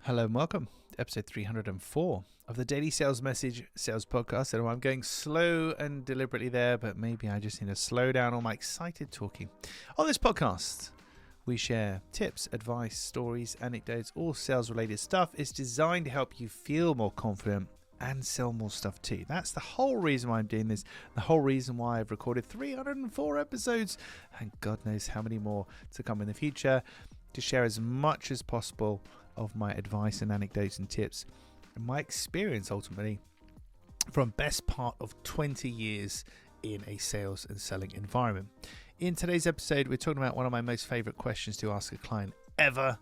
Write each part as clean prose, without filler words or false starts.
Hello and welcome to episode 304 of the Daily Sales Message Sales Podcast. And I'm going slow and deliberately there, but maybe I just need to slow down all my excited talking. On this podcast, we share tips, advice, stories, anecdotes, all sales related stuff. It's designed to help you feel more confident and sell more stuff too. That's the whole reason why I'm doing this, the whole reason why I've recorded 304 episodes and God knows how many more to come in the future, to share as much as possible of my advice and anecdotes and tips and my experience ultimately from best part of 20 years in a sales and selling environment. In today's episode, we're talking about one of my most favorite questions to ask a client ever,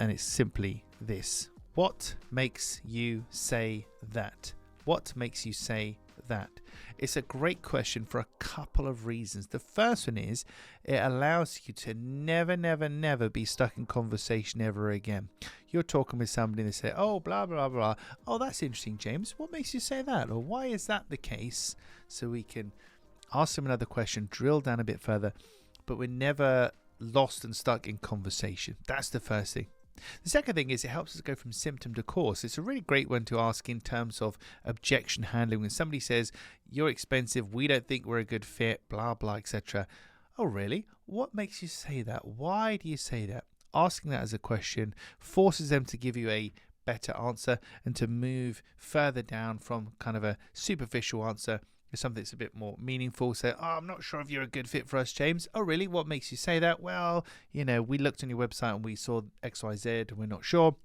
and it's simply this: what makes you say that? What makes you say that? It's a great question for a couple of reasons. The first one is it allows you to never be stuck in conversation ever again. You're talking with somebody and they say, oh, blah, blah, blah. Oh, that's interesting, James. What makes you say that? Or why is that the case? So we can ask them another question, drill down a bit further, but we're never lost and stuck in conversation. That's the first thing. The second thing is it helps us go from symptom to cause. It's a really great one to ask in terms of objection handling. When somebody says, you're expensive, we don't think we're a good fit, blah, blah, etc. Oh, really? What makes you say that? Why do you say that? Asking that as a question forces them to give you a better answer and to move further down from kind of a superficial answer to something that's a bit more meaningful. Say, oh, I'm not sure if you're a good fit for us, James. Oh, really? What makes you say that? Well, we looked on your website and we saw XYZ and we're not sure.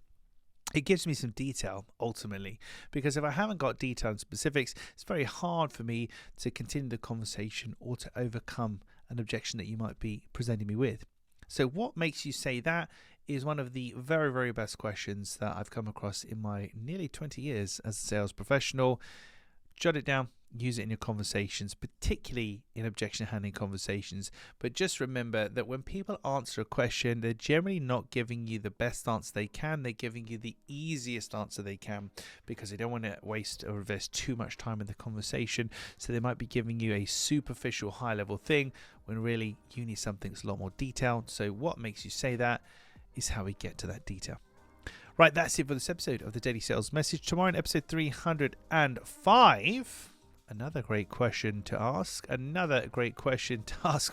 It gives me some detail ultimately, because if I haven't got detail and specifics, it's very hard for me to continue the conversation or to overcome an objection that you might be presenting me with. So what makes you say that is one of the very, very best questions that I've come across in my nearly 20 years as a sales professional. Jot it down. Use it in your conversations, particularly in objection handling conversations. But just remember that when people answer a question, they're generally not giving you the best answer they can. They're giving you the easiest answer they can because they don't want to waste or invest too much time in the conversation. So they might be giving you a superficial high-level thing when really you need something that's a lot more detailed. So what makes you say that is how we get to that detail. Right, that's it for this episode of the Daily Sales Message. Tomorrow in episode 305... another great question to ask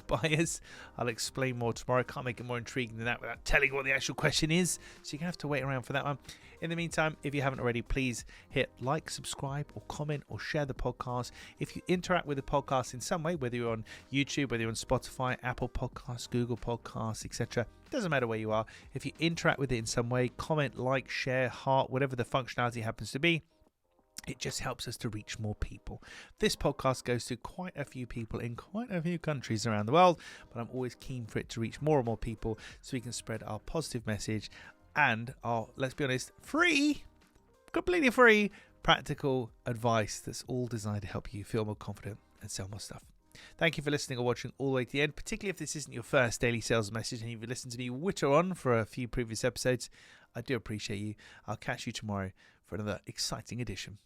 buyers. I'll explain more tomorrow. I can't make it more intriguing than that without telling what the actual question is. So you're going to have to wait around for that one. In the meantime, if you haven't already, please hit like, subscribe, or comment, or share the podcast. If you interact with the podcast in some way, whether you're on YouTube, whether you're on Spotify, Apple Podcasts, Google Podcasts, etc., doesn't matter where you are. If you interact with it in some way, comment, like, share, heart, whatever the functionality happens to be, it just helps us to reach more people. This podcast goes to quite a few people in quite a few countries around the world, but I'm always keen for it to reach more and more people so we can spread our positive message and our, let's be honest, completely free, practical advice that's all designed to help you feel more confident and sell more stuff. Thank you for listening or watching all the way to the end, particularly if this isn't your first daily sales message and you've listened to me witter on for a few previous episodes. I do appreciate you. I'll catch you tomorrow for another exciting edition